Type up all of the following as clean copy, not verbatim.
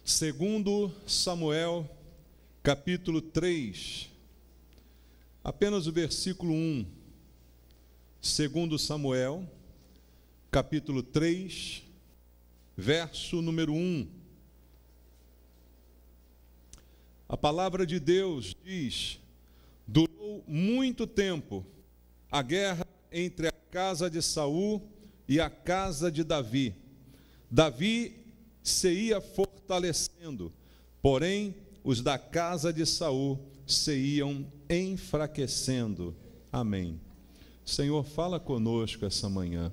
Segundo Samuel, capítulo 3, apenas o versículo 1. Segundo Samuel, capítulo 3, verso número 1. A palavra de Deus diz: durou muito tempo a guerra entre a casa de Saul e a casa de Davi. Davi se ia fortalecendo, porém os da casa de Saul se iam enfraquecendo. Amém. Senhor, fala conosco essa manhã.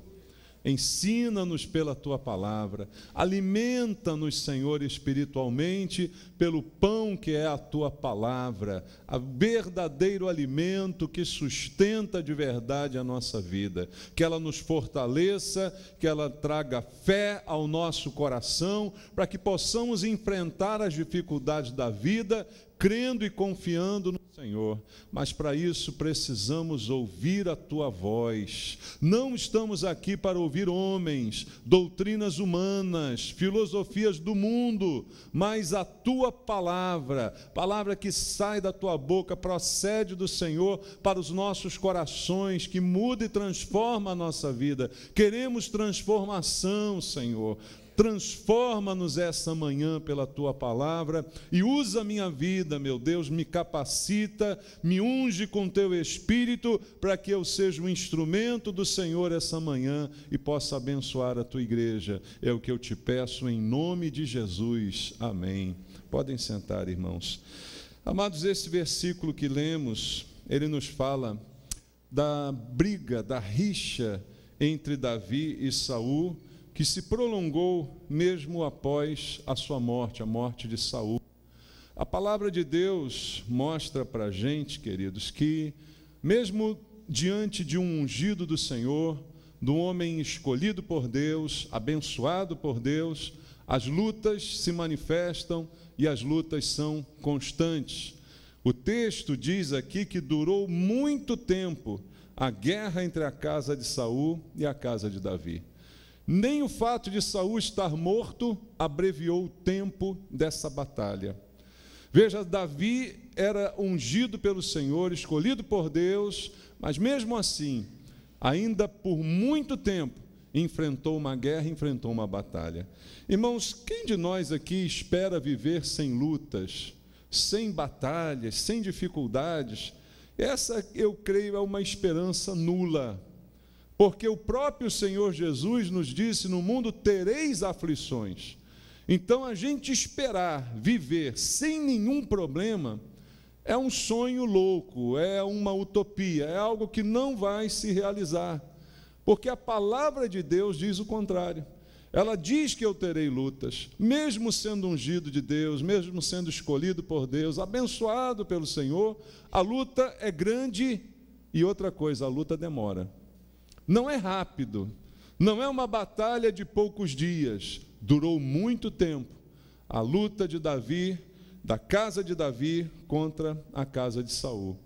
Ensina-nos pela Tua palavra, alimenta-nos, Senhor, espiritualmente, pelo pão que é a Tua palavra, o verdadeiro alimento que sustenta de verdade a nossa vida, que ela nos fortaleça, que ela traga fé ao nosso coração, para que possamos enfrentar as dificuldades da vida, crendo e confiando no Senhor. Mas para isso precisamos ouvir a Tua voz. Não estamos aqui para ouvir homens, doutrinas humanas, filosofias do mundo, mas a Tua palavra, palavra que sai da Tua boca, procede do Senhor para os nossos corações, que muda e transforma a nossa vida. Queremos transformação, Senhor. Transforma-nos essa manhã pela Tua palavra e usa a minha vida, meu Deus, me capacita, me unge com Teu Espírito para que eu seja um instrumento do Senhor essa manhã e possa abençoar a Tua igreja. É o que eu te peço em nome de Jesus. Amém. Podem sentar, irmãos. Amados, esse versículo que lemos, ele nos fala da briga, da rixa entre Davi e Saul, que se prolongou mesmo após a sua morte, a morte de Saul. A palavra de Deus mostra para a gente, queridos, que mesmo diante de um ungido do Senhor, de um homem escolhido por Deus, abençoado por Deus, as lutas se manifestam e as lutas são constantes. O texto diz aqui que durou muito tempo a guerra entre a casa de Saul e a casa de Davi. Nem o fato de Saul estar morto abreviou o tempo dessa batalha. Veja, Davi era ungido pelo Senhor, escolhido por Deus, mas mesmo assim, ainda por muito tempo, enfrentou uma guerra, enfrentou uma batalha. Irmãos, quem de nós aqui espera viver sem lutas, sem batalhas, sem dificuldades? Essa, eu creio, é uma esperança nula. Porque o próprio Senhor Jesus nos disse: no mundo tereis aflições. Então, a gente esperar viver sem nenhum problema é um sonho louco, é uma utopia, é algo que não vai se realizar. Porque a palavra de Deus diz o contrário. Ela diz que eu terei lutas, mesmo sendo ungido de Deus, mesmo sendo escolhido por Deus, abençoado pelo Senhor, a luta é grande e outra coisa, a luta demora. Não é rápido, não é uma batalha de poucos dias, durou muito tempo. A luta de Davi, da casa de Davi contra a casa de Saul.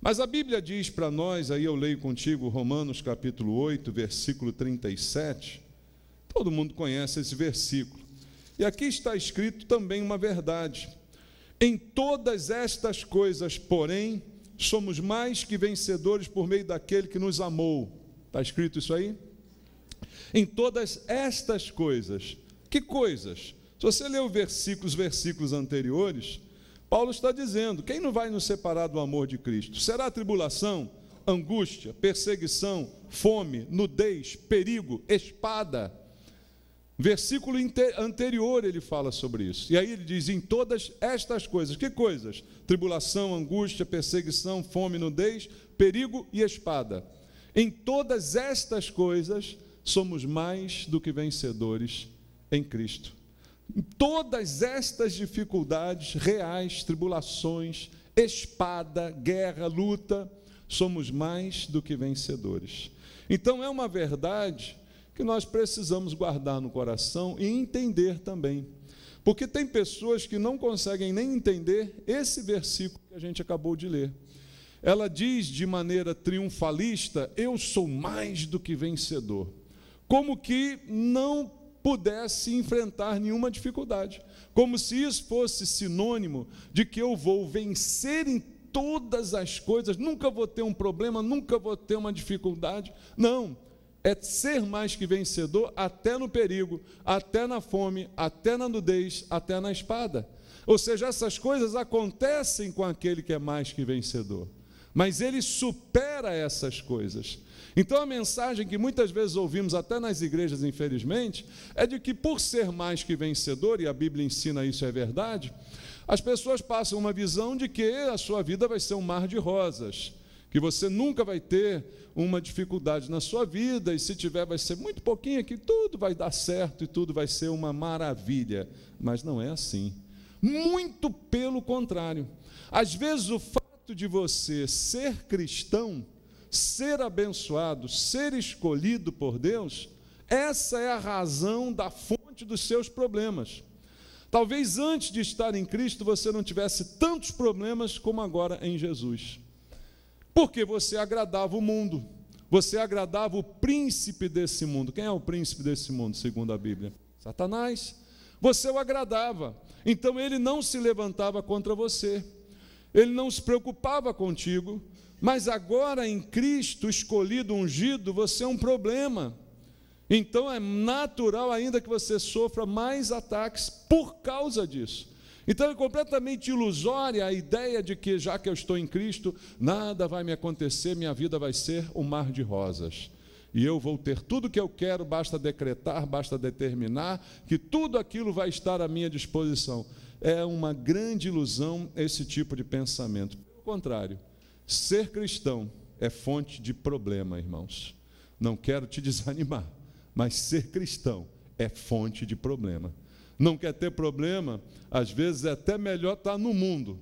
Mas a Bíblia diz para nós, aí eu leio contigo Romanos capítulo 8, versículo 37, todo mundo conhece esse versículo. E aqui está escrito também uma verdade: em todas estas coisas, porém, somos mais que vencedores por meio daquele que nos amou. Está escrito isso aí? Em todas estas coisas. Que coisas? Se você ler os versículos anteriores, Paulo está dizendo: quem não vai nos separar do amor de Cristo? Será tribulação, angústia, perseguição, fome, nudez, perigo, espada. Versículo anterior ele fala sobre isso. E aí ele diz: em todas estas coisas. Que coisas? Tribulação, angústia, perseguição, fome, nudez, perigo e espada. Em todas estas coisas, somos mais do que vencedores em Cristo. Em todas estas dificuldades reais, tribulações, espada, guerra, luta, somos mais do que vencedores. Então, é uma verdade que nós precisamos guardar no coração e entender também. Porque tem pessoas que não conseguem nem entender esse versículo que a gente acabou de ler. Ela diz de maneira triunfalista: eu sou mais do que vencedor. Como que não pudesse enfrentar nenhuma dificuldade, como se isso fosse sinônimo de que eu vou vencer em todas as coisas, nunca vou ter um problema, nunca vou ter uma dificuldade. Não, é ser mais que vencedor até no perigo, até na fome, até na nudez, até na espada. Ou seja, essas coisas acontecem com aquele que é mais que vencedor, mas ele supera essas coisas. Então a mensagem que muitas vezes ouvimos até nas igrejas, infelizmente, é de que por ser mais que vencedor, e a Bíblia ensina isso, é verdade, as pessoas passam uma visão de que a sua vida vai ser um mar de rosas, que você nunca vai ter uma dificuldade na sua vida, e se tiver vai ser muito pouquinho, que tudo vai dar certo e tudo vai ser uma maravilha. Mas não é assim. Muito pelo contrário. Às vezes o fato de você ser cristão, ser abençoado, ser escolhido por Deus, essa é a razão da fonte dos seus problemas. Talvez antes de estar em Cristo você não tivesse tantos problemas como agora em Jesus. Porque você agradava o mundo, você agradava o príncipe desse mundo. Quem é o príncipe desse mundo, segundo a Bíblia? Satanás. Você o agradava, então ele não se levantava contra você, ele não se preocupava contigo, mas agora em Cristo, escolhido, ungido, você é um problema. Então é natural ainda que você sofra mais ataques por causa disso. Então é completamente ilusória a ideia de que, já que eu estou em Cristo, nada vai me acontecer, minha vida vai ser um mar de rosas. E eu vou ter tudo o que eu quero, basta decretar, basta determinar, que tudo aquilo vai estar à minha disposição. É uma grande ilusão esse tipo de pensamento. Pelo contrário, ser cristão é fonte de problema, irmãos. Não quero te desanimar, mas ser cristão é fonte de problema. Não quer ter problema, às vezes é até melhor estar no mundo,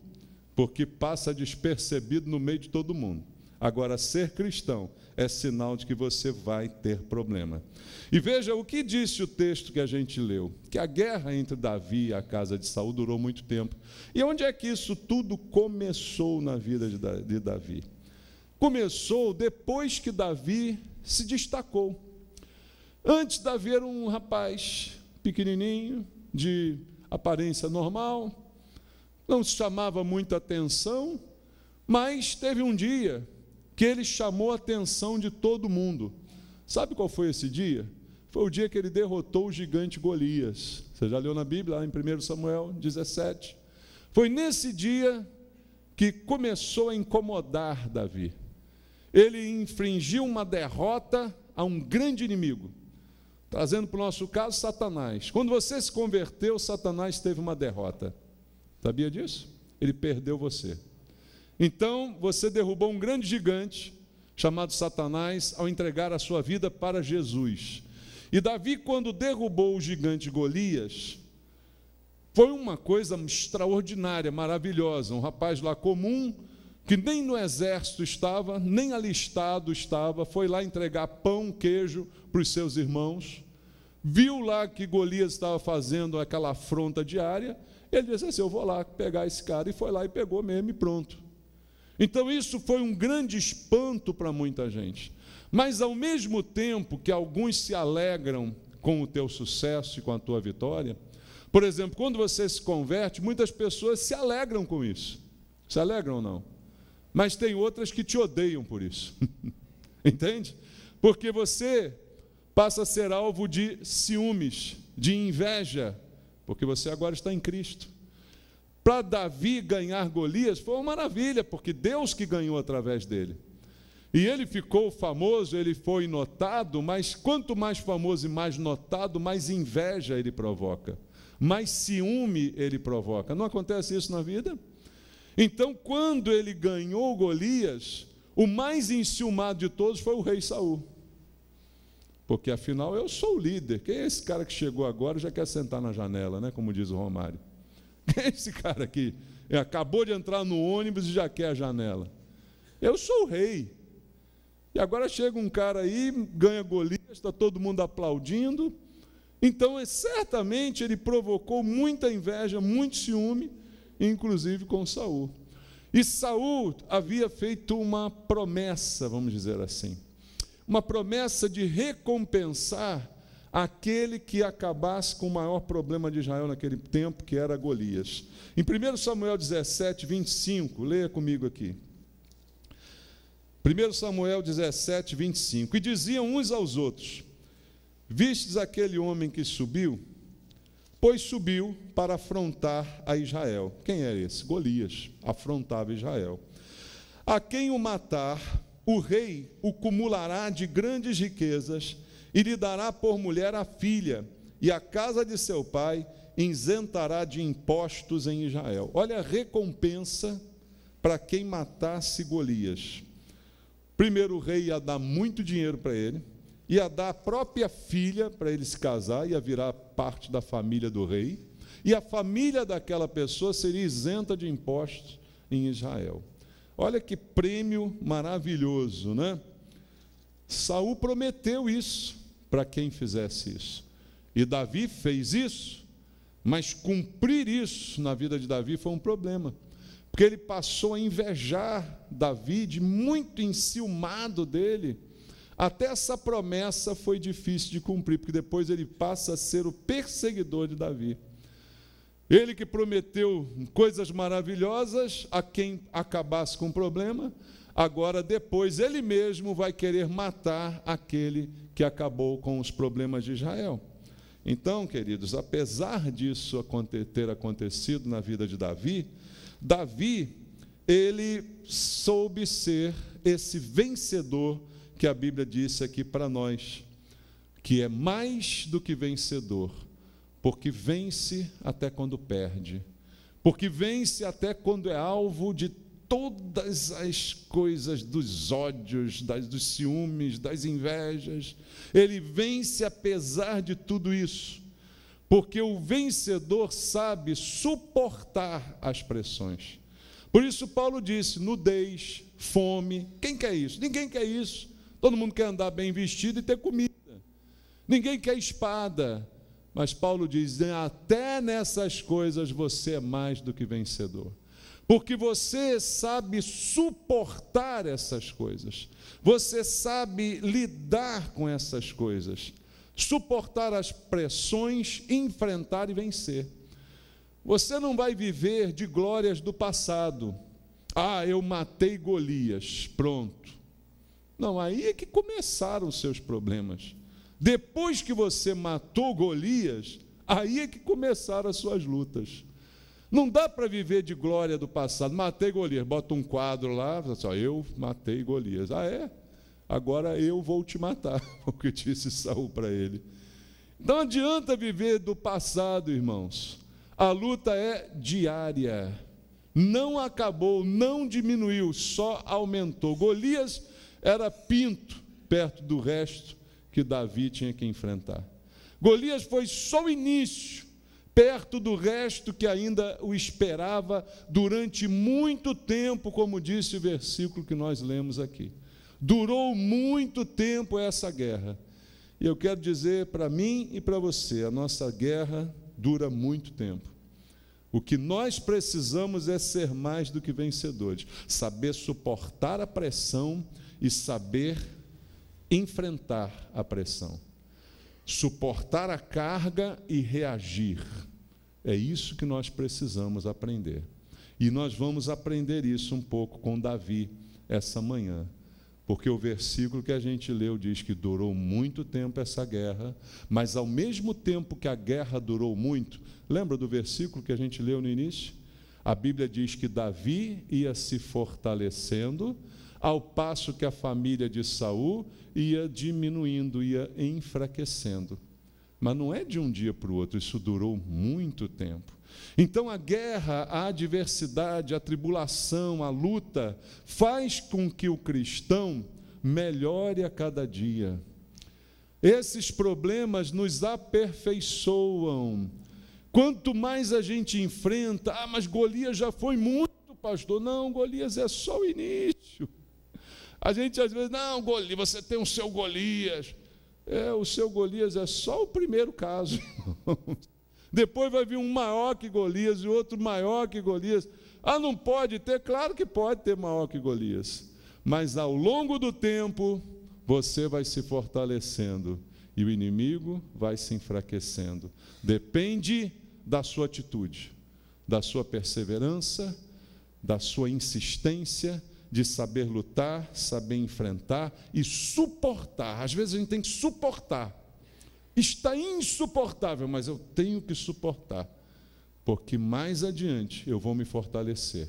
porque passa despercebido no meio de todo mundo. Agora, ser cristão é sinal de que você vai ter problema. E veja o que disse o texto que a gente leu, que a guerra entre Davi e a casa de Saul durou muito tempo. E onde é que isso tudo começou na vida de Davi? Começou depois que Davi se destacou. Antes, Davi era um rapaz pequenininho, de aparência normal, não se chamava muita atenção, mas teve um dia que ele chamou a atenção de todo mundo. Sabe qual foi esse dia? Foi o dia que ele derrotou o gigante Golias. Você já leu na Bíblia, lá em 1 Samuel 17. Foi nesse dia que começou a incomodar Davi. Ele infringiu uma derrota a um grande inimigo, trazendo para o nosso caso Satanás. Quando você se converteu, Satanás teve uma derrota. Sabia disso? Ele perdeu você. Então, você derrubou um grande gigante, chamado Satanás, ao entregar a sua vida para Jesus. E Davi, quando derrubou o gigante Golias, foi uma coisa extraordinária, maravilhosa. Um rapaz lá comum, que nem no exército estava, nem alistado estava, foi lá entregar pão, queijo para os seus irmãos, viu lá que Golias estava fazendo aquela afronta diária, ele disse assim, eu vou lá pegar esse cara, e foi lá e pegou mesmo e pronto. Então isso foi um grande espanto para muita gente, mas ao mesmo tempo que alguns se alegram com o teu sucesso e com a tua vitória, por exemplo, quando você se converte, muitas pessoas se alegram com isso, se alegram ou não? Mas tem outras que te odeiam por isso, entende? Porque você passa a ser alvo de ciúmes, de inveja, porque você agora está em Cristo. Para Davi ganhar Golias foi uma maravilha, porque Deus que ganhou através dele. E ele ficou famoso, ele foi notado, mas quanto mais famoso e mais notado, mais inveja ele provoca, mais ciúme ele provoca. Não acontece isso na vida? Então, quando ele ganhou Golias, o mais enciumado de todos foi o rei Saul. Porque, afinal, eu sou o líder. Quem é esse cara que chegou agora e já quer sentar na janela, né? Como diz o Romário. Quem é esse cara aqui? Acabou de entrar no ônibus e já quer a janela. Eu sou o rei. E agora chega um cara aí, ganha Golias, está todo mundo aplaudindo. Então, certamente, ele provocou muita inveja, muito ciúme, inclusive com Saul. E Saul havia feito uma promessa, vamos dizer assim, uma promessa de recompensar aquele que acabasse com o maior problema de Israel naquele tempo, que era Golias. Em 1 Samuel 17, 25, leia comigo aqui. 1 Samuel 17, 25. E diziam uns aos outros: vistes aquele homem que subiu? Pois subiu para afrontar a Israel. Quem é esse? Golias, afrontava Israel. A quem o matar, o rei o cumulará de grandes riquezas e lhe dará por mulher a filha, e a casa de seu pai isentará de impostos em Israel. Olha a recompensa para quem matasse Golias. Primeiro, o rei ia dar muito dinheiro para ele, ia dar a própria filha para ele se casar, ia virar parte da família do rei, e a família daquela pessoa seria isenta de impostos em Israel. Olha que prêmio maravilhoso, né? Saul prometeu isso para quem fizesse isso. E Davi fez isso, mas cumprir isso na vida de Davi foi um problema, porque ele passou a invejar Davi, de muito enciumado dele. Até essa promessa foi difícil de cumprir, porque depois ele passa a ser o perseguidor de Davi. Ele que prometeu coisas maravilhosas a quem acabasse com o problema, agora depois ele mesmo vai querer matar aquele que acabou com os problemas de Israel. Então, queridos, apesar disso ter acontecido na vida de Davi, ele soube ser esse vencedor que a Bíblia disse aqui para nós, que é mais do que vencedor, porque vence até quando perde, porque vence até quando é alvo de todas as coisas, dos ódios, dos ciúmes, das invejas. Ele vence apesar de tudo isso, porque o vencedor sabe suportar as pressões. Por isso Paulo disse: nudez, fome, quem quer isso? Ninguém quer isso. Todo mundo quer andar bem vestido e ter comida. Ninguém quer espada. Mas Paulo diz: até nessas coisas você é mais do que vencedor. Porque você sabe suportar essas coisas. Você sabe lidar com essas coisas. Suportar as pressões, enfrentar e vencer. Você não vai viver de glórias do passado. Ah, eu matei Golias, pronto. Não, aí é que começaram os seus problemas. Depois que você matou Golias, aí é que começaram as suas lutas. Não dá para viver de glória do passado. Matei Golias, bota um quadro lá, só eu matei Golias. Ah, é? Agora eu vou te matar, porque disse Saul para ele. Não adianta viver do passado, irmãos. A luta é diária. Não acabou, não diminuiu, só aumentou. Golias era pinto perto do resto que Davi tinha que enfrentar. Golias foi só o início, perto do resto que ainda o esperava durante muito tempo, como disse o versículo que nós lemos aqui. Durou muito tempo essa guerra. E eu quero dizer para mim e para você, a nossa guerra dura muito tempo. O que nós precisamos é ser mais do que vencedores, saber suportar a pressão e saber enfrentar a pressão. Suportar a carga e reagir. É isso que nós precisamos aprender. E nós vamos aprender isso um pouco com Davi essa manhã. Porque o versículo que a gente leu diz que durou muito tempo essa guerra, mas ao mesmo tempo que a guerra durou muito, lembra do versículo que a gente leu no início? A Bíblia diz que Davi ia se fortalecendo, ao passo que a família de Saul ia diminuindo, ia enfraquecendo. Mas não é de um dia para o outro, isso durou muito tempo. Então a guerra, a adversidade, a tribulação, a luta, faz com que o cristão melhore a cada dia. Esses problemas nos aperfeiçoam. Quanto mais a gente enfrenta, mas Golias já foi muito, pastor. Não, Golias é só o início. A gente às vezes, não, Golias, você tem o seu Golias. O seu Golias é só o primeiro caso. Depois vai vir um maior que Golias e outro maior que Golias. Ah, não pode ter? Claro que pode ter maior que Golias. Mas ao longo do tempo, você vai se fortalecendo. e o inimigo vai se enfraquecendo. Depende da sua atitude, da sua perseverança, da sua insistência, de saber lutar, saber enfrentar e suportar. Às vezes a gente tem que suportar. Está insuportável, mas eu tenho que suportar, porque mais adiante eu vou me fortalecer.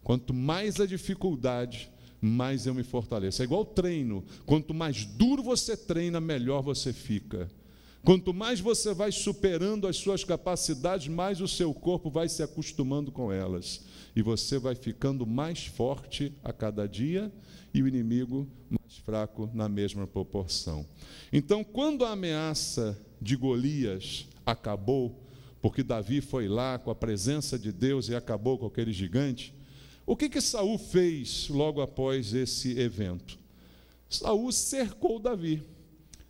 Quanto mais a dificuldade, mais eu me fortaleço. É igual treino. Quanto mais duro você treina, melhor você fica. Quanto mais você vai superando as suas capacidades, mais o seu corpo vai se acostumando com elas. E você vai ficando mais forte a cada dia e o inimigo mais fraco na mesma proporção. Então, quando a ameaça de Golias acabou, porque Davi foi lá com a presença de Deus e acabou com aquele gigante, o que Saul fez logo após esse evento? Saul cercou Davi.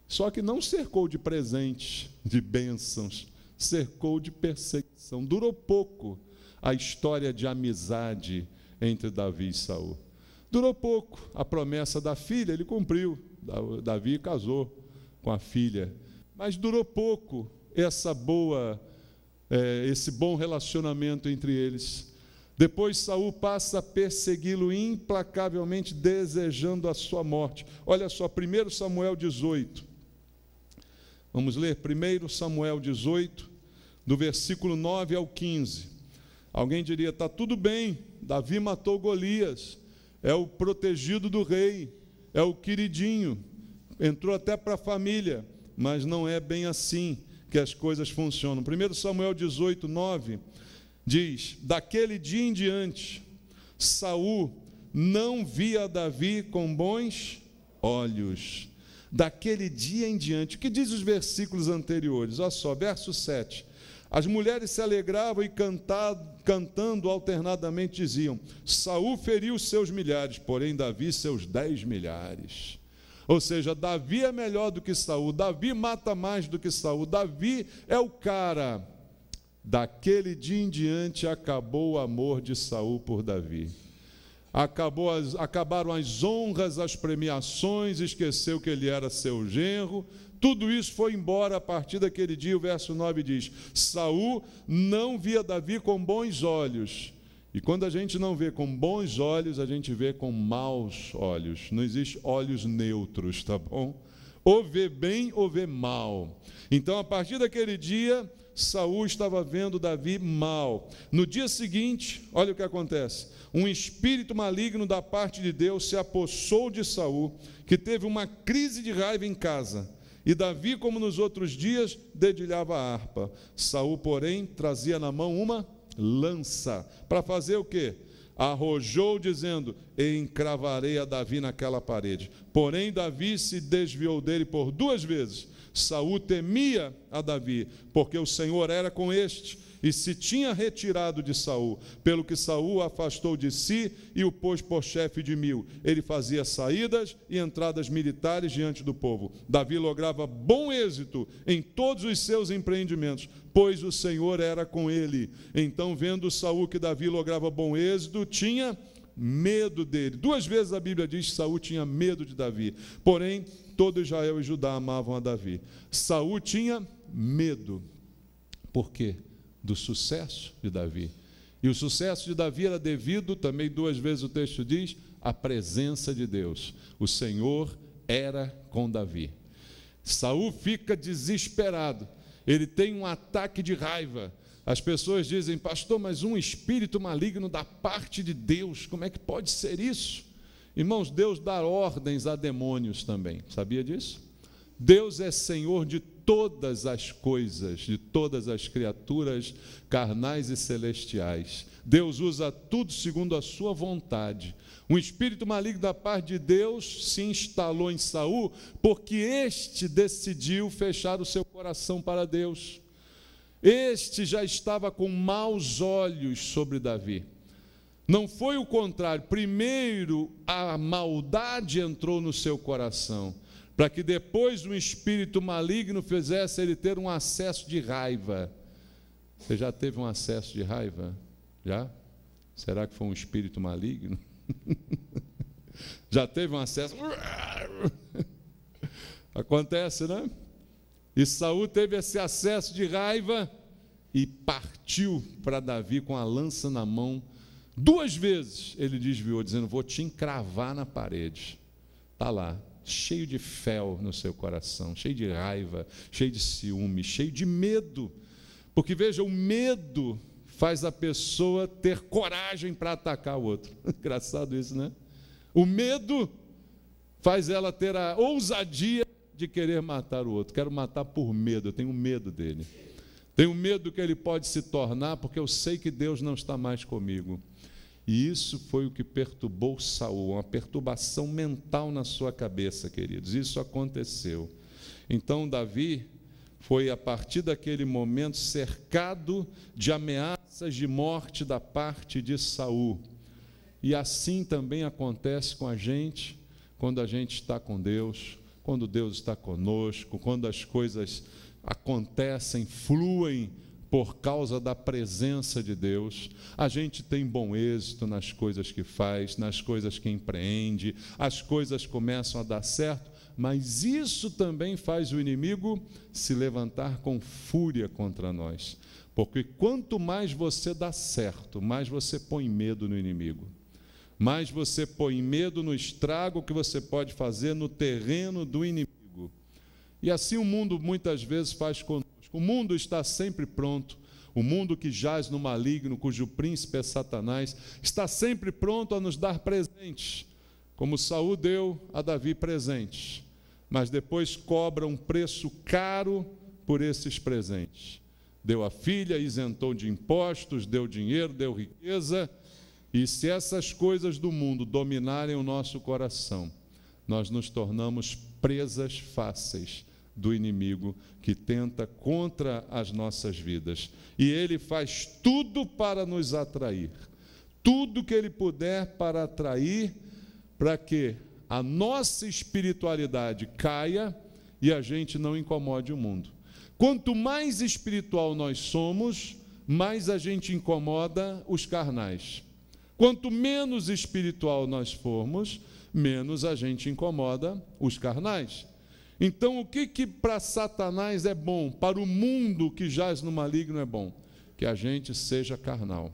Só que não cercou de presentes, de bênçãos, cercou de perseguição. Durou pouco a história de amizade entre Davi e Saul. Durou pouco. A promessa da filha ele cumpriu. Davi casou com a filha. Mas durou pouco esse bom relacionamento entre eles. Depois Saul passa a persegui-lo implacavelmente, desejando a sua morte. Olha só, 1 Samuel 18. Vamos ler 1 Samuel 18, do versículo 9 ao 15. Alguém diria, está tudo bem, Davi matou Golias, é o protegido do rei, é o queridinho, entrou até para a família, mas não é bem assim que as coisas funcionam. 1 Samuel 18, 9, diz, daquele dia em diante, Saul não via Davi com bons olhos. Daquele dia em diante, o que diz os versículos anteriores? Olha só, verso 7. As mulheres se alegravam e cantando alternadamente diziam, Saul feriu seus milhares, porém Davi seus 10 milhares. Ou seja, Davi é melhor do que Saul, Davi mata mais do que Saul, Davi é o cara. Daquele dia em diante acabou o amor de Saul por Davi. Acabaram as honras, as premiações, esqueceu que ele era seu genro. Tudo isso foi embora a partir daquele dia. O verso 9 diz, Saul não via Davi com bons olhos. E quando a gente não vê com bons olhos, a gente vê com maus olhos. Não existe olhos neutros, tá bom? Ou vê bem ou vê mal. Então, a partir daquele dia, Saul estava vendo Davi mal. No dia seguinte, olha o que acontece. Um espírito maligno da parte de Deus se apossou de Saul, que teve uma crise de raiva em casa. E Davi, como nos outros dias, dedilhava a harpa. Saul, porém, trazia na mão uma lança. Para fazer o quê? Arrojou, dizendo, encravarei a Davi naquela parede. Porém, Davi se desviou dele por 2 vezes. Saul temia a Davi, porque o Senhor era com este, e se tinha retirado de Saul, pelo que Saul o afastou de si e o pôs por chefe de 1000. Ele fazia saídas e entradas militares diante do povo. Davi lograva bom êxito em todos os seus empreendimentos, pois o Senhor era com ele. Então, vendo Saul que Davi lograva bom êxito, tinha medo dele. 2 vezes a Bíblia diz que Saul tinha medo de Davi. Porém, todo Israel e Judá amavam a Davi. Saul tinha medo. Por quê? Do sucesso de Davi. E o sucesso de Davi era devido, também 2 vezes o texto diz, à presença de Deus. O Senhor era com Davi. Saul fica desesperado. Ele tem um ataque de raiva. As pessoas dizem, pastor, mas um espírito maligno da parte de Deus, como é que pode ser isso? Irmãos, Deus dá ordens a demônios também, sabia disso? Deus é Senhor de todas as coisas, de todas as criaturas carnais e celestiais. Deus usa tudo segundo a sua vontade. Um espírito maligno da parte de Deus se instalou em Saul, porque este decidiu fechar o seu coração para Deus. Este já estava com maus olhos sobre Davi. Não foi o contrário. Primeiro a maldade entrou no seu coração, para que depois um espírito maligno fizesse ele ter um acesso de raiva. Você já teve um acesso de raiva? Já? Será que foi um espírito maligno? Já teve um acesso? Acontece, né? E Saul teve esse acesso de raiva e partiu para Davi com a lança na mão. 2 vezes ele desviou, dizendo: vou te encravar na parede. Está lá, cheio de fel no seu coração, cheio de raiva, cheio de ciúme, cheio de medo. Porque veja, o medo faz a pessoa ter coragem para atacar o outro. Engraçado isso, né? O medo faz ela ter a ousadia de querer matar o outro. Quero matar por medo, eu tenho medo dele. Tenho medo do que ele pode se tornar, porque eu sei que Deus não está mais comigo. E isso foi o que perturbou Saul, uma perturbação mental na sua cabeça, queridos. Isso aconteceu. Então Davi foi, a partir daquele momento, cercado de ameaças de morte da parte de Saul. E assim também acontece com a gente, quando a gente está com Deus, quando Deus está conosco, quando as coisas acontecem, fluem por causa da presença de Deus. A gente tem bom êxito nas coisas que faz, nas coisas que empreende, as coisas começam a dar certo, mas isso também faz o inimigo se levantar com fúria contra nós, porque quanto mais você dá certo, mais você põe medo no inimigo, mais você põe medo no estrago que você pode fazer no terreno do inimigo. E assim o mundo muitas vezes faz conosco. O mundo está sempre pronto. O mundo que jaz no maligno, cujo príncipe é Satanás, está sempre pronto a nos dar presentes, como Saul deu a Davi presentes, mas depois cobra um preço caro por esses presentes. Deu a filha, isentou de impostos, deu dinheiro, deu riqueza, e se essas coisas do mundo dominarem o nosso coração, nós nos tornamos presas fáceis do inimigo que tenta contra as nossas vidas. E ele faz tudo para nos atrair, tudo que ele puder para atrair, para que a nossa espiritualidade caia e a gente não incomode o mundo. Quanto mais espiritual nós somos, mais a gente incomoda os carnais. Quanto menos espiritual nós formos, menos a gente incomoda os carnais. Então, o que para Satanás é bom, para o mundo que jaz no maligno é bom? Que a gente seja carnal.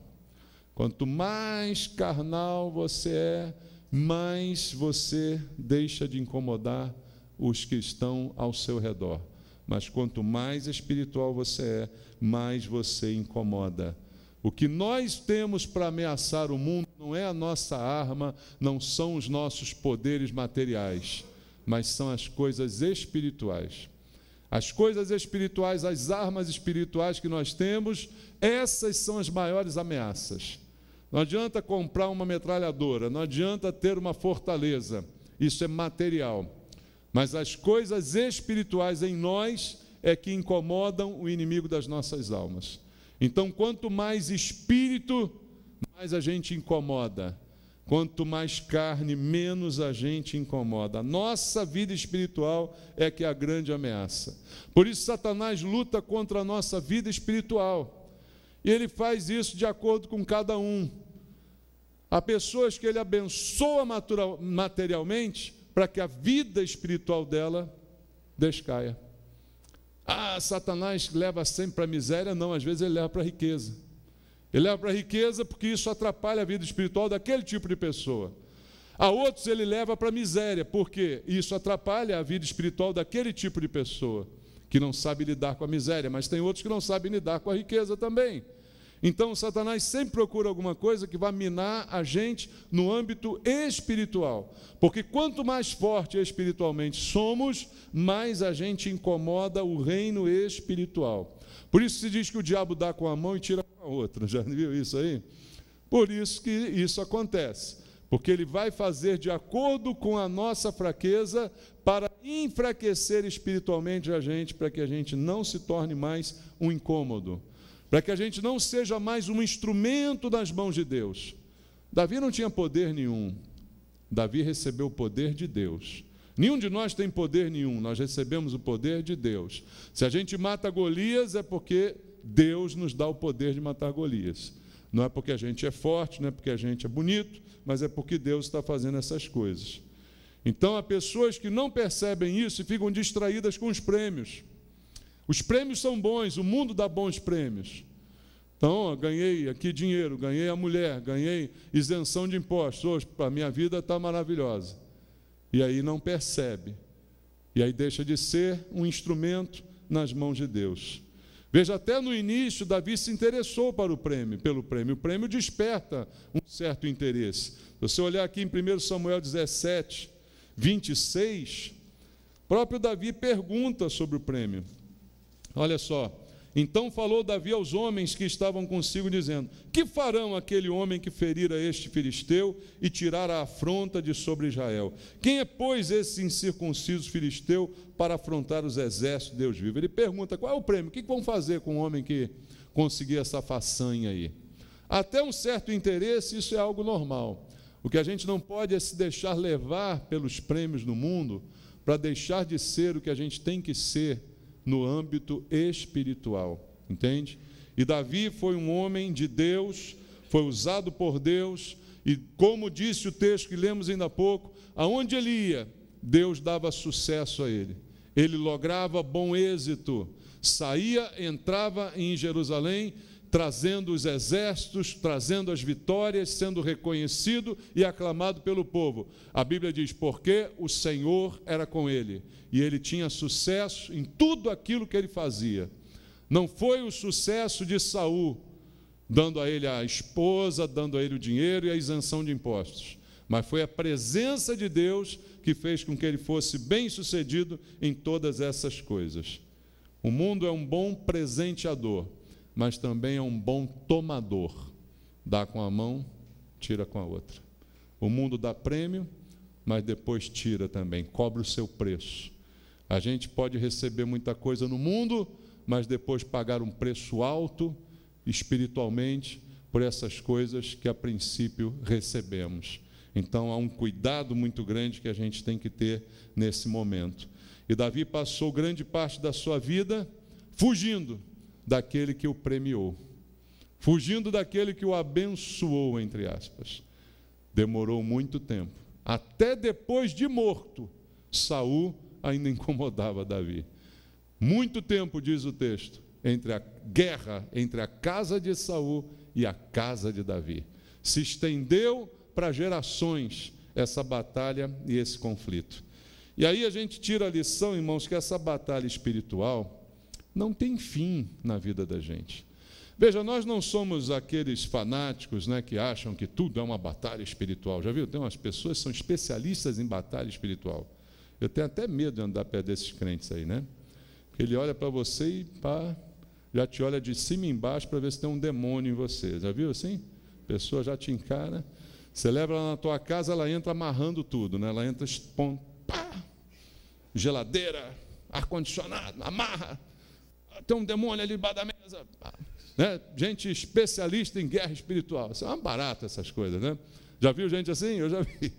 Quanto mais carnal você é, mais você deixa de incomodar os que estão ao seu redor. Mas quanto mais espiritual você é, mais você incomoda. O que nós temos para ameaçar o mundo não é a nossa arma, não são os nossos poderes materiais, mas são as coisas espirituais. As coisas espirituais, as armas espirituais que nós temos, essas são as maiores ameaças. Não adianta comprar uma metralhadora, não adianta ter uma fortaleza, isso é material. Mas as coisas espirituais em nós é que incomodam o inimigo das nossas almas. Então, quanto mais espírito, mais a gente incomoda. Quanto mais carne, menos a gente incomoda. A nossa vida espiritual é que é a grande ameaça. Por isso, Satanás luta contra a nossa vida espiritual. E ele faz isso de acordo com cada um. Há pessoas que ele abençoa materialmente para que a vida espiritual dela descaia. Satanás leva sempre para a miséria? Não, às vezes ele leva para a riqueza. Ele leva para a riqueza porque isso atrapalha a vida espiritual daquele tipo de pessoa. A outros ele leva para a miséria, porque isso atrapalha a vida espiritual daquele tipo de pessoa, que não sabe lidar com a miséria, mas tem outros que não sabem lidar com a riqueza também. Então, Satanás sempre procura alguma coisa que vai minar a gente no âmbito espiritual, porque quanto mais forte espiritualmente somos, mais a gente incomoda o reino espiritual. Por isso se diz que o diabo dá com a mão e tira com a outra. Já viu isso aí? Por isso que isso acontece, porque ele vai fazer de acordo com a nossa fraqueza para enfraquecer espiritualmente a gente, para que a gente não se torne mais um incômodo, para que a gente não seja mais um instrumento das mãos de Deus. Davi não tinha poder nenhum. Davi recebeu o poder de Deus. Nenhum de nós tem poder nenhum, nós recebemos o poder de Deus. Se a gente mata Golias, é porque Deus nos dá o poder de matar Golias. Não é porque a gente é forte, não é porque a gente é bonito, mas é porque Deus está fazendo essas coisas. Então, há pessoas que não percebem isso e ficam distraídas com os prêmios. Os prêmios são bons, o mundo dá bons prêmios. Então, ganhei aqui dinheiro, ganhei a mulher, ganhei isenção de impostos. Hoje, a minha vida está maravilhosa. E aí não percebe. E aí deixa de ser um instrumento nas mãos de Deus. Veja, até no início, Davi se interessou pelo prêmio. O prêmio desperta um certo interesse. Se você olhar aqui em 1 Samuel 17, 26, o próprio Davi pergunta sobre o prêmio. Olha só. Então falou Davi aos homens que estavam consigo, dizendo: que farão aquele homem que ferir a este filisteu e tirar a afronta de sobre Israel? Quem é, pois, esse incircunciso filisteu para afrontar os exércitos de Deus vivo? Ele pergunta: qual é o prêmio? O que vão fazer com o homem que conseguir essa façanha aí? Até um certo interesse, isso é algo normal. O que a gente não pode é se deixar levar pelos prêmios do mundo para deixar de ser o que a gente tem que ser no âmbito espiritual, entende? E Davi foi um homem de Deus, foi usado por Deus, e como disse o texto que lemos ainda há pouco, aonde ele ia, Deus dava sucesso a ele. Ele lograva bom êxito, saía, entrava em Jerusalém, trazendo os exércitos, trazendo as vitórias, sendo reconhecido e aclamado pelo povo. A Bíblia diz: porque o Senhor era com ele, e ele tinha sucesso em tudo aquilo que ele fazia. Não foi o sucesso de Saul, dando a ele a esposa, dando a ele o dinheiro e a isenção de impostos, mas foi a presença de Deus que fez com que ele fosse bem-sucedido em todas essas coisas. O mundo é um bom presenteador, mas também é um bom tomador. Dá com a mão, tira com a outra. O mundo dá prêmio, mas depois tira também, cobra o seu preço. A gente pode receber muita coisa no mundo, mas depois pagar um preço alto, espiritualmente, por essas coisas que a princípio recebemos. Então há um cuidado muito grande que a gente tem que ter nesse momento. E Davi passou grande parte da sua vida fugindo daquele que o premiou, fugindo daquele que o abençoou, entre aspas. Demorou muito tempo, até depois de morto, Saul ainda incomodava Davi. Muito tempo, diz o texto, entre a guerra entre a casa de Saul e a casa de Davi. Se estendeu para gerações essa batalha e esse conflito. E aí a gente tira a lição, irmãos, que essa batalha espiritual não tem fim na vida da gente. Veja, nós não somos aqueles fanáticos, né, que acham que tudo é uma batalha espiritual. Já viu? Tem umas pessoas que são especialistas em batalha espiritual. Eu tenho até medo de andar perto desses crentes aí, né? Porque ele olha para você e já te olha de cima e embaixo para ver se tem um demônio em você. Já viu assim? A pessoa já te encara. Você leva ela na tua casa, ela entra amarrando tudo, né? Ela entra expondo, geladeira, ar-condicionado, amarra. Tem um demônio ali debaixo da mesa. Né? Gente especialista em guerra espiritual. Isso é uma barata, essas coisas, né? Já viu gente assim? Eu já vi.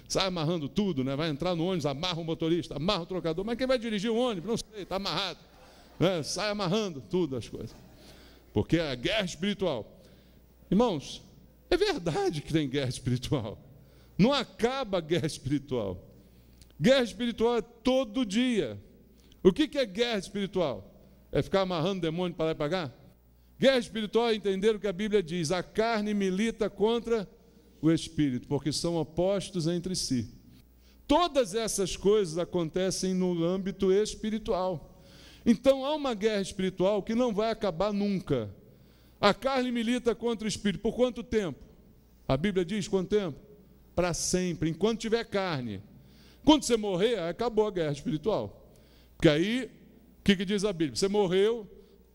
Sai amarrando tudo, né? Vai entrar no ônibus, amarra o motorista, amarra o trocador. Mas quem vai dirigir o ônibus? Não sei, está amarrado. Né? Sai amarrando tudo as coisas. Porque é a guerra espiritual. Irmãos, é verdade que tem guerra espiritual. Não acaba a guerra espiritual. Guerra espiritual é todo dia. O que é guerra espiritual? É ficar amarrando demônio para lá e pagar? Guerra espiritual é entender o que a Bíblia diz: a carne milita contra o espírito, porque são opostos entre si. Todas essas coisas acontecem no âmbito espiritual. Então há uma guerra espiritual que não vai acabar nunca. A carne milita contra o espírito. Por quanto tempo? A Bíblia diz quanto tempo? Para sempre, enquanto tiver carne. Quando você morrer, acabou a guerra espiritual. Porque aí, o que diz a Bíblia? Você morreu,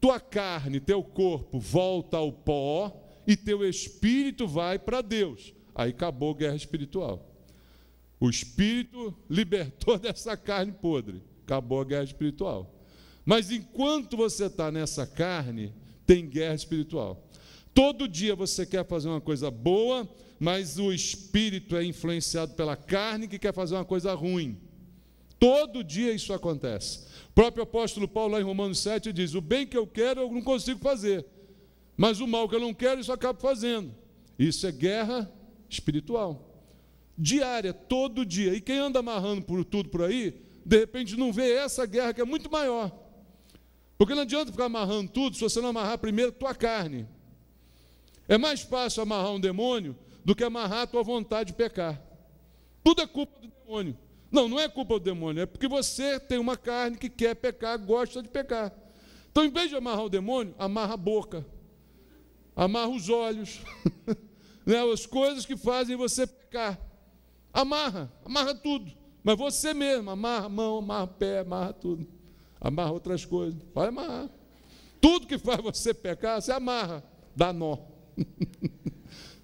tua carne, teu corpo volta ao pó e teu espírito vai para Deus. Aí acabou a guerra espiritual. O espírito libertou dessa carne podre. Acabou a guerra espiritual. Mas enquanto você está nessa carne, tem guerra espiritual. Todo dia você quer fazer uma coisa boa, mas o espírito é influenciado pela carne que quer fazer uma coisa ruim. Todo dia isso acontece. O próprio apóstolo Paulo, lá em Romanos 7, diz: o bem que eu quero eu não consigo fazer, mas o mal que eu não quero, isso eu acabo fazendo. Isso é guerra espiritual. Diária, todo dia. E quem anda amarrando por tudo por aí, de repente não vê essa guerra que é muito maior. Porque não adianta ficar amarrando tudo se você não amarrar primeiro a tua carne. É mais fácil amarrar um demônio do que amarrar a tua vontade de pecar. Tudo é culpa do demônio. Não, não é culpa do demônio, é porque você tem uma carne que quer pecar, gosta de pecar. Então, em vez de amarrar o demônio, amarra a boca, amarra os olhos, né? As coisas que fazem você pecar. Amarra tudo. Mas você mesmo, amarra a mão, amarra o pé, amarra tudo. Amarra outras coisas, vai amarrar. Tudo que faz você pecar, você amarra, dá nó.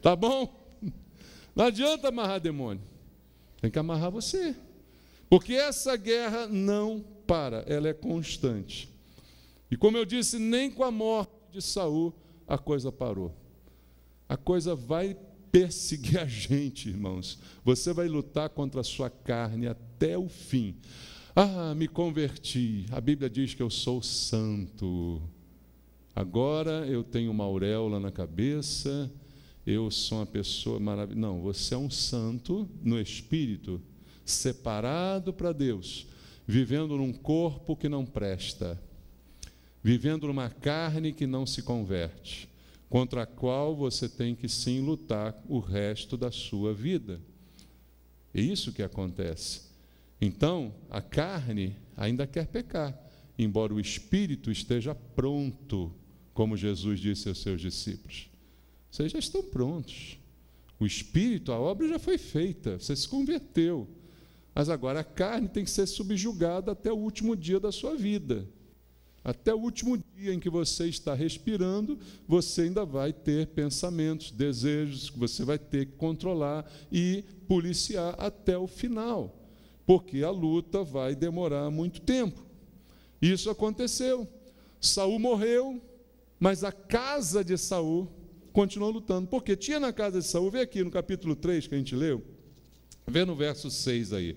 Tá bom? Não adianta amarrar demônio. Tem que amarrar você. Porque essa guerra não para, ela é constante. E como eu disse, nem com a morte de Saul a coisa parou. A coisa vai perseguir a gente, irmãos. Você vai lutar contra a sua carne até o fim. Ah, me converti. A Bíblia diz que eu sou santo. Agora eu tenho uma auréola na cabeça, eu sou uma pessoa maravilhosa. Não, você é um santo no espírito, separado para Deus, vivendo num corpo que não presta, vivendo numa carne que não se converte, contra a qual você tem que sim lutar o resto da sua vida. É isso que acontece. Então, a carne ainda quer pecar, embora o espírito esteja pronto, como Jesus disse aos seus discípulos. Vocês já estão prontos. O espírito, a obra já foi feita, você se converteu. Mas agora a carne tem que ser subjugada até o último dia da sua vida. Até o último dia em que você está respirando, você ainda vai ter pensamentos, desejos, que você vai ter que controlar e policiar até o final. Porque a luta vai demorar muito tempo. Isso aconteceu. Saul morreu, mas a casa de Saul continuou lutando. Porque tinha na casa de Saul, vê aqui no capítulo 3 que a gente leu, vê no verso 6 aí.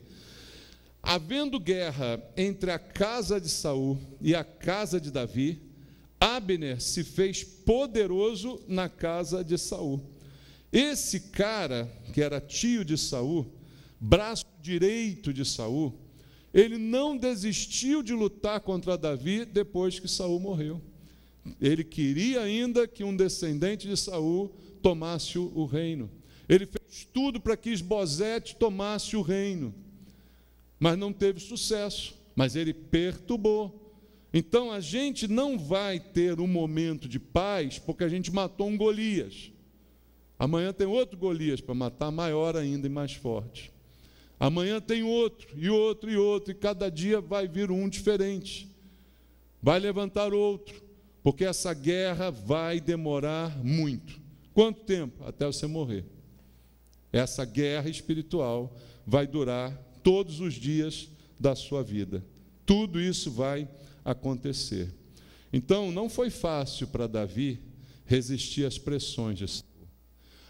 Havendo guerra entre a casa de Saul e a casa de Davi, Abner se fez poderoso na casa de Saul. Esse cara, que era tio de Saul, braço direito de Saul, ele não desistiu de lutar contra Davi depois que Saul morreu. Ele queria ainda que um descendente de Saul tomasse o reino. Ele fez tudo para que Isbosete tomasse o reino, mas não teve sucesso, mas ele perturbou. Então a gente não vai ter um momento de paz porque a gente matou um Golias. Amanhã tem outro Golias para matar, maior ainda e mais forte. Amanhã tem outro, e outro, e outro, e cada dia vai vir um diferente. Vai levantar outro, porque essa guerra vai demorar muito. Quanto tempo? Até você morrer. Essa guerra espiritual vai durar todos os dias da sua vida. Tudo isso vai acontecer. Então, não foi fácil para Davi resistir às pressões de Saul.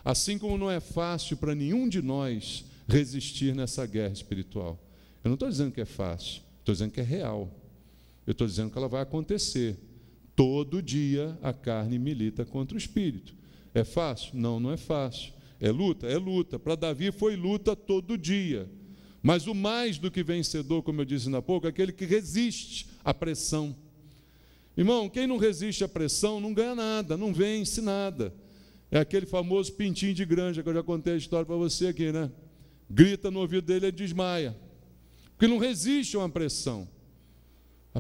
Assim como não é fácil para nenhum de nós resistir nessa guerra espiritual. Eu não estou dizendo que é fácil, estou dizendo que é real. Eu estou dizendo que ela vai acontecer. Todo dia a carne milita contra o espírito. É fácil? Não, não é fácil. É luta? É luta. Para Davi foi luta todo dia. Mas o mais do que vencedor, como eu disse ainda há pouco, é aquele que resiste à pressão. Irmão, quem não resiste à pressão não ganha nada, não vence nada. É aquele famoso pintinho de granja, que eu já contei a história para você aqui, né? Grita no ouvido dele e desmaia. Porque não resiste a uma pressão.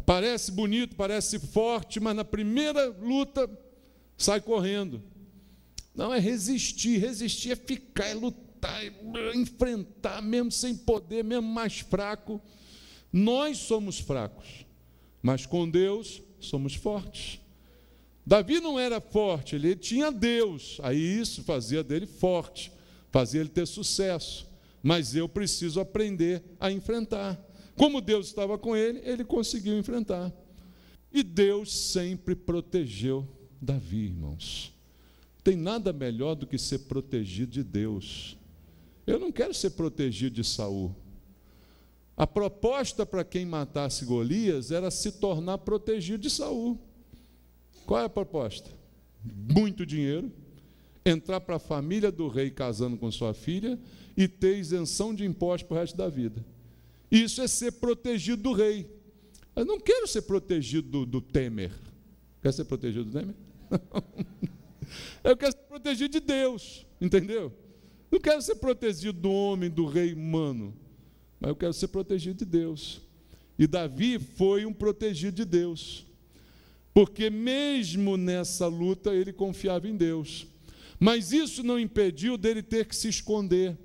Parece bonito, parece forte, mas na primeira luta sai correndo. Não, é resistir. Resistir é ficar, é lutar, é enfrentar, mesmo sem poder, mesmo mais fraco. Nós somos fracos, mas com Deus somos fortes. Davi não era forte, ele tinha Deus, aí isso fazia dele forte, fazia ele ter sucesso. Mas eu preciso aprender a enfrentar. Como Deus estava com ele, ele conseguiu enfrentar. E Deus sempre protegeu Davi, irmãos. Tem nada melhor do que ser protegido de Deus. Eu não quero ser protegido de Saul. A proposta para quem matasse Golias era se tornar protegido de Saul. Qual é a proposta? Muito dinheiro, entrar para a família do rei casando com sua filha e ter isenção de impostos para o resto da vida. Isso é ser protegido do rei. Eu não quero ser protegido do Temer. Quer ser protegido do Temer? Eu quero ser protegido de Deus, entendeu? Não quero ser protegido do homem, do rei humano, mas eu quero ser protegido de Deus. E Davi foi um protegido de Deus, porque mesmo nessa luta ele confiava em Deus. Mas isso não impediu dele ter que se esconder.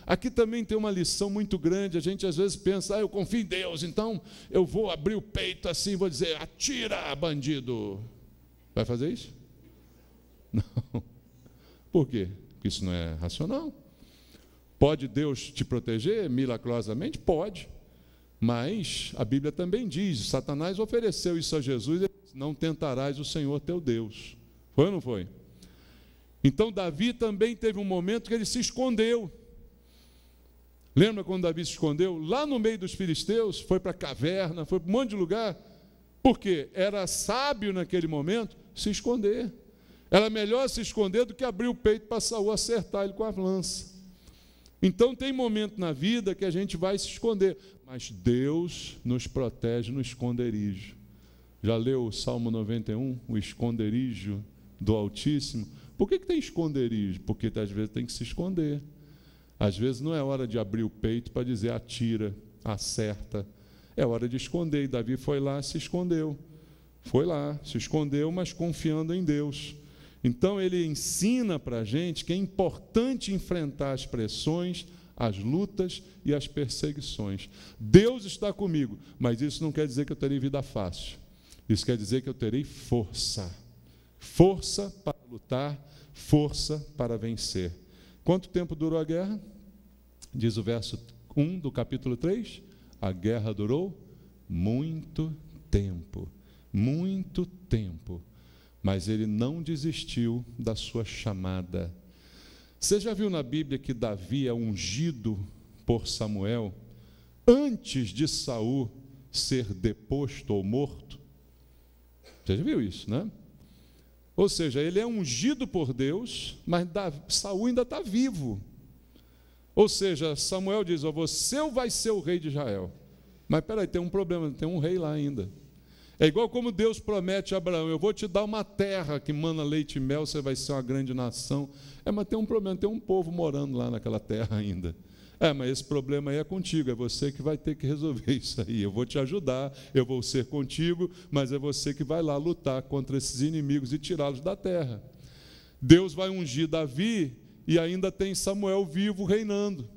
Aqui também tem uma lição muito grande. A gente às vezes pensa, eu confio em Deus, então eu vou abrir o peito assim, vou dizer, atira, bandido. Vai fazer isso? Não. Por quê? Porque isso não é racional. Pode Deus te proteger milagrosamente? Pode. Mas a Bíblia também diz, Satanás ofereceu isso a Jesus, ele disse, não tentarás o Senhor teu Deus. Foi ou não foi? Então Davi também teve um momento que ele se escondeu. Lembra quando Davi se escondeu? Lá no meio dos filisteus, foi para a caverna, foi para um monte de lugar. Por quê? Era sábio naquele momento se esconder. Era melhor se esconder do que abrir o peito para Saul acertar ele com a lança. Então tem momento na vida que a gente vai se esconder, mas Deus nos protege no esconderijo. Já leu o Salmo 91, o esconderijo do Altíssimo? Por que tem esconderijo? Porque às vezes tem que se esconder. Às vezes não é hora de abrir o peito para dizer atira, acerta. É hora de esconder. E Davi foi lá, se escondeu. Foi lá, se escondeu, mas confiando em Deus. Então ele ensina para a gente que é importante enfrentar as pressões, as lutas e as perseguições. Deus está comigo, mas isso não quer dizer que eu terei vida fácil. Isso quer dizer que eu terei força. Força para lutar, força para vencer. Quanto tempo durou a guerra? Diz o verso 1 do capítulo 3. A guerra durou muito tempo. Muito tempo. Mas ele não desistiu da sua chamada. Você já viu na Bíblia que Davi é ungido por Samuel antes de Saul ser deposto ou morto? Você já viu isso, né? Ou seja, ele é ungido por Deus, mas Saul ainda está vivo. Ou seja, Samuel diz, você vai ser o rei de Israel. Mas peraí, tem um problema, tem um rei lá ainda. É igual como Deus promete a Abraão, eu vou te dar uma terra que mana leite e mel, você vai ser uma grande nação. Mas tem um problema, tem um povo morando lá naquela terra ainda. Mas esse problema aí é contigo, é você que vai ter que resolver isso aí. Eu vou te ajudar, eu vou ser contigo, mas é você que vai lá lutar contra esses inimigos e tirá-los da terra. Deus vai ungir Davi e ainda tem Samuel vivo reinando.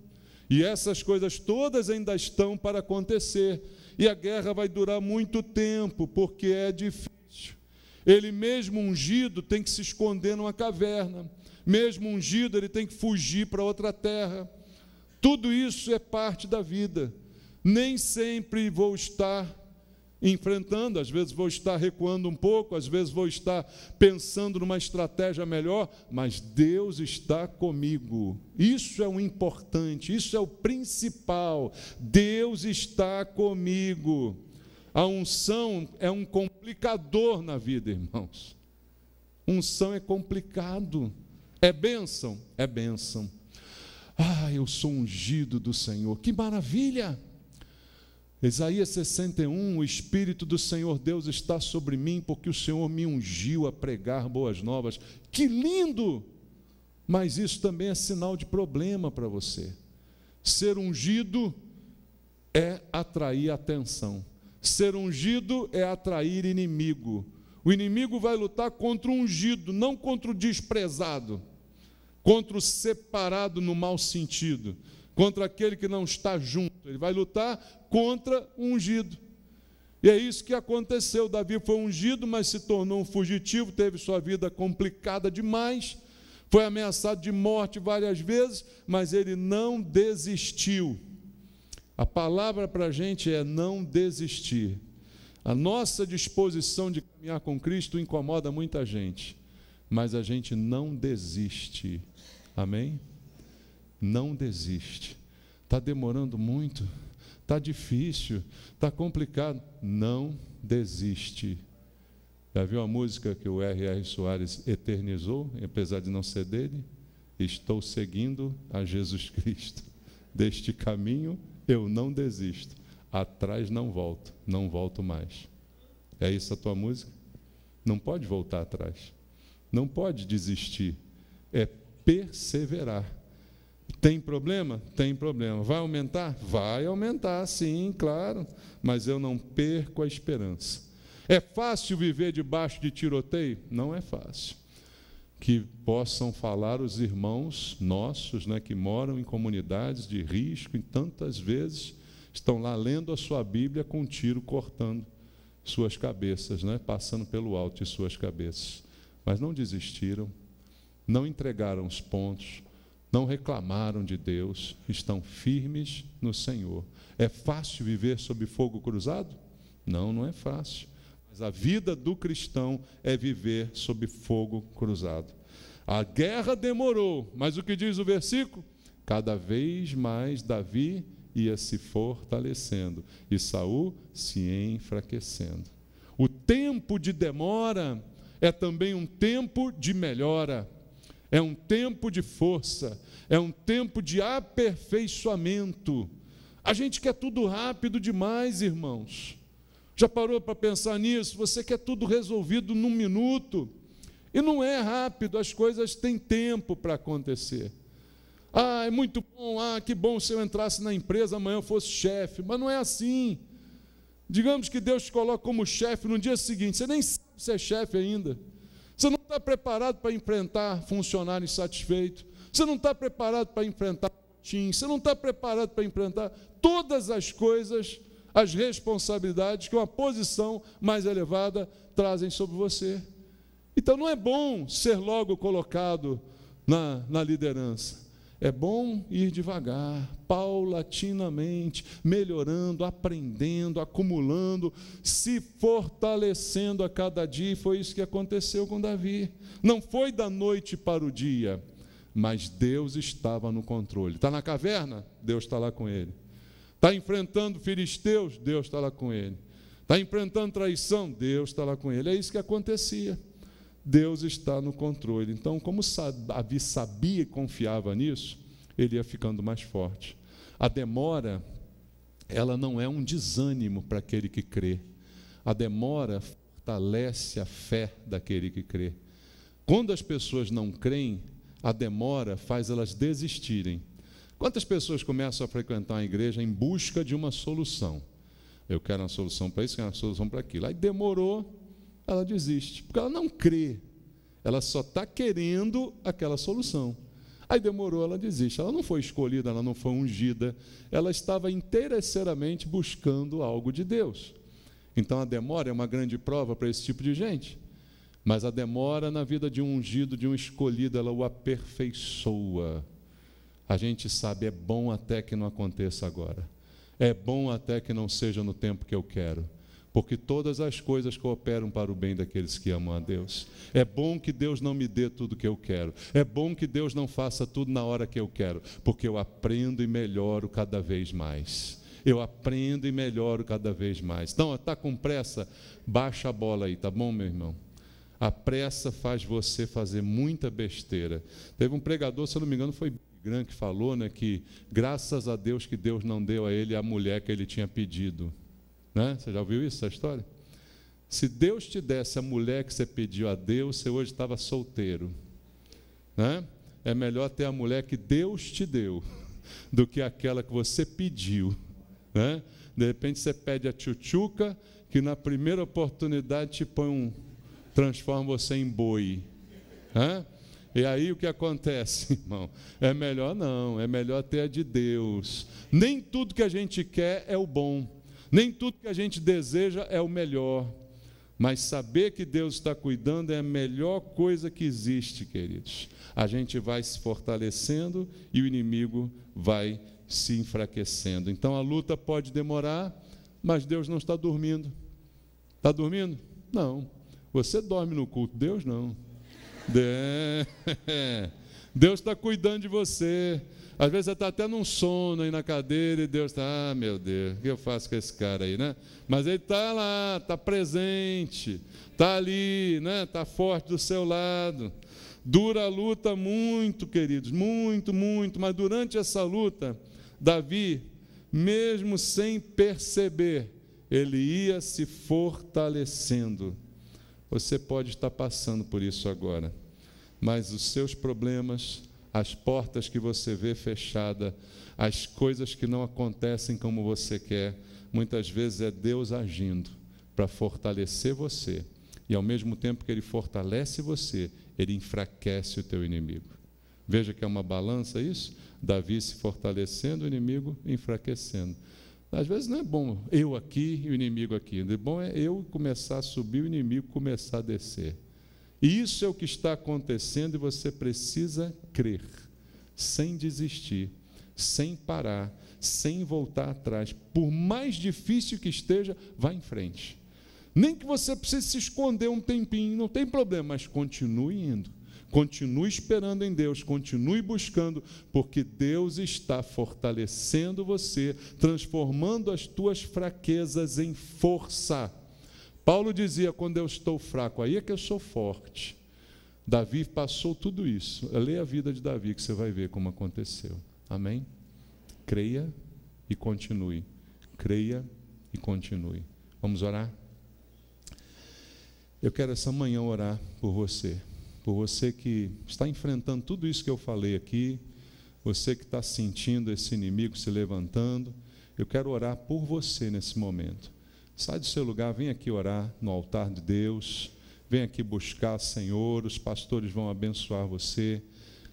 E essas coisas todas ainda estão para acontecer. E a guerra vai durar muito tempo, porque é difícil. Ele mesmo ungido tem que se esconder numa caverna. Mesmo ungido, ele tem que fugir para outra terra. Tudo isso é parte da vida. Nem sempre vou estar enfrentando, às vezes vou estar recuando um pouco, às vezes vou estar pensando numa estratégia melhor, mas Deus está comigo. Isso é o importante, isso é o principal. Deus está comigo. A unção é um complicador na vida, irmãos. Unção é complicado. É bênção? É bênção. Eu sou ungido do Senhor. Que maravilha! Isaías 61, o Espírito do Senhor Deus está sobre mim, porque o Senhor me ungiu a pregar boas novas. Que lindo! Mas isso também é sinal de problema para você. Ser ungido é atrair atenção. Ser ungido é atrair inimigo. O inimigo vai lutar contra o ungido, não contra o desprezado, contra o separado no mau sentido, contra aquele que não está junto. Ele vai lutar contra o ungido. E é isso que aconteceu. Davi foi ungido, mas se tornou um fugitivo, teve sua vida complicada demais, foi ameaçado de morte várias vezes, mas ele não desistiu. A palavra para a gente é não desistir. A nossa disposição de caminhar com Cristo incomoda muita gente, mas a gente não desiste. Amém? Não desiste. Está demorando muito, está difícil, está complicado. Não desiste. Já viu a música que o R.R. Soares eternizou, apesar de não ser dele? Estou seguindo a Jesus Cristo. Deste caminho eu não desisto. atrás não volto, não volto mais. É isso a tua música? Não pode voltar atrás, não pode desistir, é perseverar. Tem problema? Tem problema. Vai aumentar? Vai aumentar, sim, claro, mas eu não perco a esperança. É fácil viver debaixo de tiroteio? Não é fácil. Que possam falar os irmãos nossos, né, que moram em comunidades de risco, e tantas vezes estão lá lendo a sua Bíblia com um tiro cortando suas cabeças, né, passando pelo alto de suas cabeças. Mas não desistiram, não entregaram os pontos, não reclamaram de Deus, estão firmes no Senhor. É fácil viver sob fogo cruzado? Não, não é fácil. Mas a vida do cristão é viver sob fogo cruzado. A guerra demorou, mas o que diz o versículo? Cada vez mais Davi ia se fortalecendo e Saul se enfraquecendo. O tempo de demora é também um tempo de melhora. É um tempo de força, é um tempo de aperfeiçoamento. A gente quer tudo rápido demais, irmãos. Já parou para pensar nisso? Você quer tudo resolvido num minuto. E não é rápido, as coisas têm tempo para acontecer. Ah, é muito bom, que bom se eu entrasse na empresa, amanhã eu fosse chefe. Mas não é assim. Digamos que Deus te coloca como chefe no dia seguinte, você nem sabe se é chefe ainda. Você não está preparado para enfrentar funcionário insatisfeito. Você não está preparado para enfrentar rotina. Você não está preparado para enfrentar todas as coisas, as responsabilidades que uma posição mais elevada trazem sobre você. Então não é bom ser logo colocado na liderança. É bom ir devagar, paulatinamente, melhorando, aprendendo, acumulando, se fortalecendo a cada dia. E foi isso que aconteceu com Davi. Não foi da noite para o dia, mas Deus estava no controle. Está na caverna? Deus está lá com ele. Está enfrentando filisteus? Deus está lá com ele. Está enfrentando traição? Deus está lá com ele. É isso que acontecia. Deus está no controle. Então, como Davi sabia e confiava nisso, ele ia ficando mais forte. A demora, ela não é um desânimo para aquele que crê. A demora fortalece a fé daquele que crê. Quando as pessoas não creem, a demora faz elas desistirem. Quantas pessoas começam a frequentar a igreja em busca de uma solução? Eu quero uma solução para isso, quero uma solução para aquilo. Aí demorou, ela desiste, porque ela não crê, ela só está querendo aquela solução. Aí demorou, ela desiste. Ela não foi escolhida, ela não foi ungida, ela estava interesseiramente buscando algo de Deus. Então a demora é uma grande prova para esse tipo de gente, mas a demora na vida de um ungido, de um escolhido, ela o aperfeiçoa. A gente sabe, é bom até que não aconteça agora, é bom até que não seja no tempo que eu quero, porque todas as coisas cooperam para o bem daqueles que amam a Deus. É bom que Deus não me dê tudo que eu quero, é bom que Deus não faça tudo na hora que eu quero, porque eu aprendo e melhoro cada vez mais. Eu aprendo e melhoro cada vez mais. Então, está com pressa? Baixa a bola aí, tá bom, meu irmão? A pressa faz você fazer muita besteira. Teve um pregador, se eu não me engano, foi Grant, que falou, né, que graças a Deus que Deus não deu a ele a mulher que ele tinha pedido. Né? Você já ouviu isso, essa história? Se Deus te desse a mulher que você pediu a Deus, você hoje estava solteiro. Né? É melhor ter a mulher que Deus te deu do que aquela que você pediu. Né? De repente você pede a tchutchuca, que na primeira oportunidade te transforma você em boi. Né? E aí o que acontece, irmão? É melhor não, é melhor ter a de Deus. Nem tudo que a gente quer é o bom. Nem tudo que a gente deseja é o melhor, mas saber que Deus está cuidando é a melhor coisa que existe, queridos. A gente vai se fortalecendo e o inimigo vai se enfraquecendo. Então a luta pode demorar, mas Deus não está dormindo. Está dormindo? Não. Você dorme no culto, Deus não. Deus está cuidando de você. Às vezes você está até num sono aí na cadeira e Deus está, meu Deus, o que eu faço com esse cara aí, né? Mas ele está lá, está presente, está ali, né? Está forte do seu lado. Dura a luta muito, queridos, muito, muito, mas durante essa luta, Davi mesmo sem perceber, ele ia se fortalecendo. Você pode estar passando por isso agora, mas os seus problemas, as portas que você vê fechada, as coisas que não acontecem como você quer, muitas vezes é Deus agindo para fortalecer você. E ao mesmo tempo que Ele fortalece você, Ele enfraquece o teu inimigo. Veja que é uma balança isso? Davi se fortalecendo, o inimigo enfraquecendo. Às vezes não é bom eu aqui e o inimigo aqui. O bom é eu começar a subir, o inimigo começar a descer. E isso é o que está acontecendo e você precisa crer, sem desistir, sem parar, sem voltar atrás. Por mais difícil que esteja, vá em frente. Nem que você precise se esconder um tempinho, não tem problema, mas continue indo. Continue esperando em Deus, continue buscando, porque Deus está fortalecendo você, transformando as tuas fraquezas em força. Paulo dizia, quando eu estou fraco, aí é que eu sou forte. Davi passou tudo isso. Leia a vida de Davi, que você vai ver como aconteceu. Amém? Creia e continue. Creia e continue. Vamos orar? Eu quero essa manhã orar por você que está enfrentando tudo isso que eu falei aqui, você que está sentindo esse inimigo se levantando. Eu quero orar por você nesse momento. Sai do seu lugar, vem aqui orar no altar de Deus, vem aqui buscar Senhor, os pastores vão abençoar você.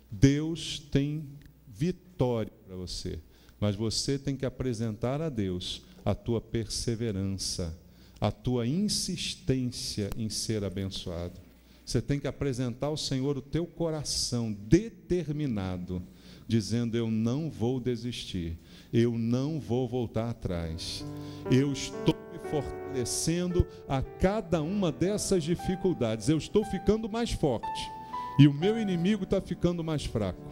Deus tem vitória para você, mas você tem que apresentar a Deus a tua perseverança, a tua insistência em ser abençoado. Você tem que apresentar ao Senhor o teu coração determinado, dizendo, eu não vou desistir, eu não vou voltar atrás, eu estou me fortalecendo a cada uma dessas dificuldades, eu estou ficando mais forte, e o meu inimigo está ficando mais fraco.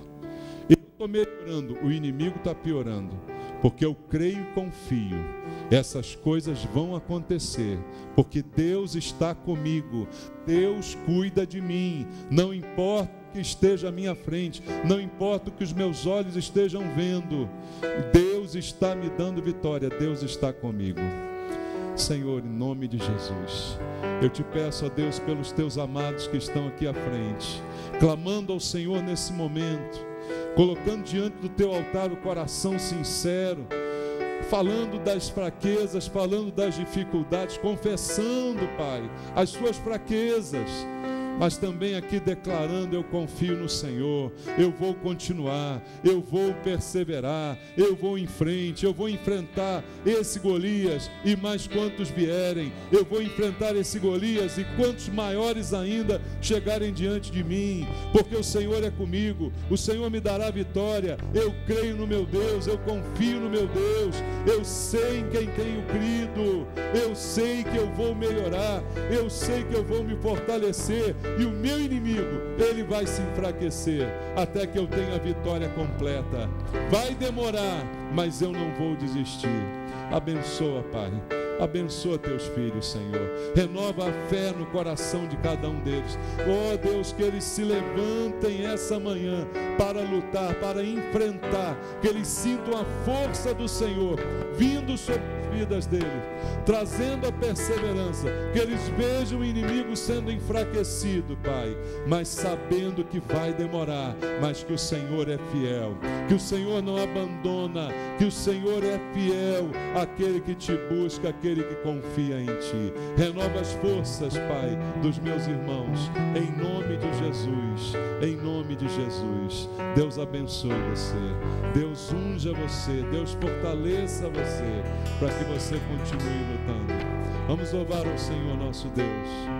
Eu estou melhorando, o inimigo está piorando, porque eu creio e confio. Essas coisas vão acontecer, porque Deus está comigo, Deus cuida de mim, não importa o que esteja à minha frente, não importa o que os meus olhos estejam vendo, Deus está me dando vitória, Deus está comigo. Senhor, em nome de Jesus, eu te peço, ó Deus, pelos teus amados que estão aqui à frente, clamando ao Senhor nesse momento, colocando diante do teu altar o coração sincero, falando das fraquezas, falando das dificuldades, confessando, Pai, as suas fraquezas, mas também aqui declarando, eu confio no Senhor, eu vou continuar, eu vou perseverar, eu vou em frente, eu vou enfrentar esse Golias e mais quantos vierem, eu vou enfrentar esse Golias e quantos maiores ainda chegarem diante de mim, porque o Senhor é comigo, o Senhor me dará vitória, eu creio no meu Deus, eu confio no meu Deus, eu sei em quem tenho crido, eu sei que eu vou melhorar, eu sei que eu vou me fortalecer, e o meu inimigo, ele vai se enfraquecer até que eu tenha a vitória completa. Vai demorar, mas eu não vou desistir. Abençoa, Pai. Abençoa teus filhos, Senhor. Renova a fé no coração de cada um deles. Oh Deus, que eles se levantem essa manhã para lutar, para enfrentar, que eles sintam a força do Senhor vindo sobre as vidas deles, trazendo a perseverança, que eles vejam o inimigo sendo enfraquecido, Pai, mas sabendo que vai demorar, mas que o Senhor é fiel, que o Senhor não abandona, que o Senhor é fiel àquele que te busca, aquele que confia em ti. Renova as forças, Pai, dos meus irmãos, em nome de Jesus, em nome de Jesus. Deus abençoe você, Deus unja você, Deus fortaleça você, para que você continue lutando. Vamos louvar ao Senhor nosso Deus.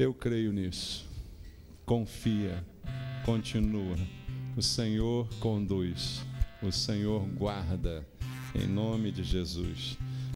Eu creio nisso. Confia, continua. O Senhor conduz, o Senhor guarda, em nome de Jesus.